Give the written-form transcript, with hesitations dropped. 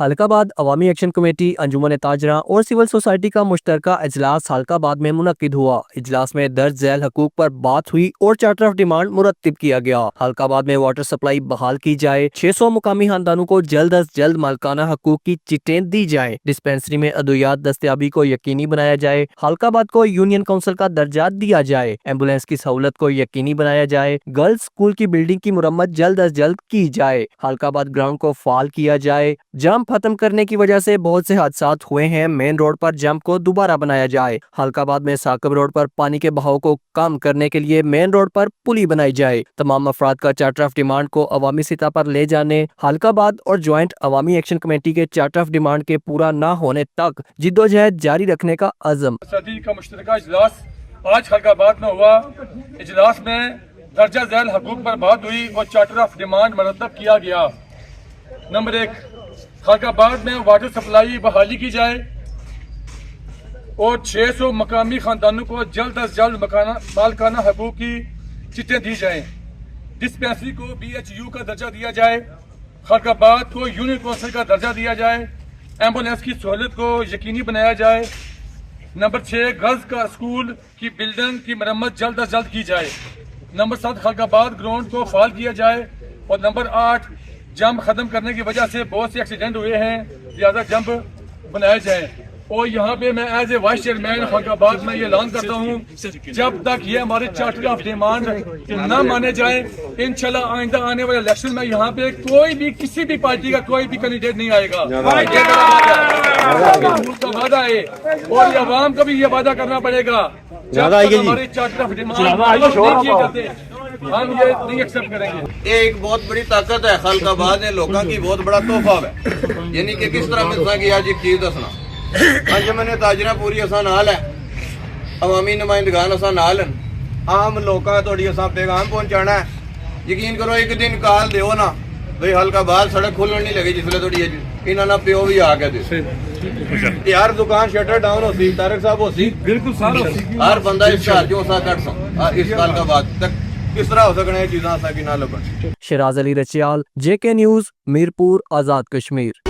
حلقہ آباد عوامی ایکشن کمیٹی، انجمن تاجرہ اور سول سوسائٹی کا مشترکہ اجلاس حلقہ آباد میں منعقد ہوا۔ اجلاس میں درج ذیل حقوق پر بات ہوئی اور چارٹر آف ڈیمانڈ مرتب کیا گیا۔ حلقہ آباد میں واٹر سپلائی بحال کی جائے، 600 مقامی خاندانوں کو جلد از جلد مالکانہ حقوق کی چٹیں دی جائیں، ڈسپینسری میں ادویات دستیابی کو یقینی بنایا جائے، حلقہ آباد کو یونین کونسل کا درجہ دیا جائے، ایمبولینس کی سہولت کو یقینی بنایا جائے، گرلز اسکول کی بلڈنگ کی مرمت جلد از جلد کی جائے، حلقہ آباد گراؤنڈ کو فعال کیا جائے، جمپ ختم کرنے کی وجہ سے بہت سے حادثات ہوئے ہیں، مین روڈ پر جمپ کو دوبارہ بنایا جائے، حلقہ آباد میں ثاقب روڈ پر پانی کے بہاؤ کو کم کرنے کے لیے مین روڈ پر پلی بنائی جائے۔ تمام افراد کا چارٹر آف ڈیمانڈ کو عوامی سطح پر لے جانے، حلقہ آباد اور جوائنٹ عوامی ایکشن کمیٹی کے چارٹر آف ڈیمانڈ کے پورا نہ ہونے تک جدوجہد جاری رکھنے کا عزم۔ صدی کا مشترکہ اجلاس آج حلقہ آباد میں ہوا۔ اجلاس میں درجہ ذیل حقوق پر بات ہوئی اور چارٹر آف ڈیمانڈ مرتب کیا گیا۔ نمبر 1، حلقہ آباد میں واٹر سپلائی بحالی کی جائے اور 600 مقامی خاندانوں کو جلد از جلد مالکانہ حقوق کی چٹیں دی جائیں، ڈسپینسری کو BHU کا درجہ دیا جائے، حلقہ آباد کو یونین کونسل کا درجہ دیا جائے، ایمبولینس کی سہولت کو یقینی بنایا جائے۔ نمبر 6، گرلز کا اسکول کی بلڈنگ کی مرمت جلد از جلد کی جائے۔ نمبر 7، حلقہ آباد گراؤنڈ کو فعال کیا جائے۔ اور نمبر 8، جمپ ختم کرنے کی وجہ سے بہت سے ایکسیڈنٹ ہوئے ہیں، لہٰذا جمپ بنائے جائیں۔ اور یہاں پہ میں ایز اے وائس چیئرمین حلقہ آباد میں یہ اعلان کرتا ہوں، جب تک یہ ہمارے چارٹر آف ڈیمانڈ نہ مانے جائیں، انشاءاللہ آئندہ آنے والے الیکشن میں یہاں پہ کوئی بھی کسی بھی پارٹی کا کوئی بھی کینڈیڈیٹ نہیں آئے گا۔ ملک کا وعدہ ہے اور یہ عوام کا بھی یہ وعدہ کرنا پڑے گا، جب تک ہمارے چارٹر آف ڈیمانڈ نہیں کیے جاتے ہم یہ نہیں ایکسپٹ کریں گے۔ ایک بہت بڑی طاقت ہے حلقہ آباد نے لوگوں کی بہت بڑا تحفہ ہے، یعنی کہ کس طرح ملتا کہ آج ایک چیز دسنا انجمن تاجرہ پوری اساں نال ہے، عوامی نمائندگان اساں نال ہیں، عام لوکاں تھوڑی اساں پیغام پہنچانا ہے۔ یقین کرو ایک دن کال دیو نا بھئی حلقہ آباد سڑک کھلن نہیں لگی، جس لے تھوڑی انہاں نا پیو بھی آ کے دے یار دکان شٹر ڈاؤن ہو سی، طارق صاحب ہو سی، بالکل ہر بندہ اس شہر جو اساں کٹ سو اس حلقہ آباد تک کس طرح ہو سکنے چیزاں اساں کی نہ لبن۔ شیراز علی رچیال، JK نیوز، میرپور، آزاد کشمیر۔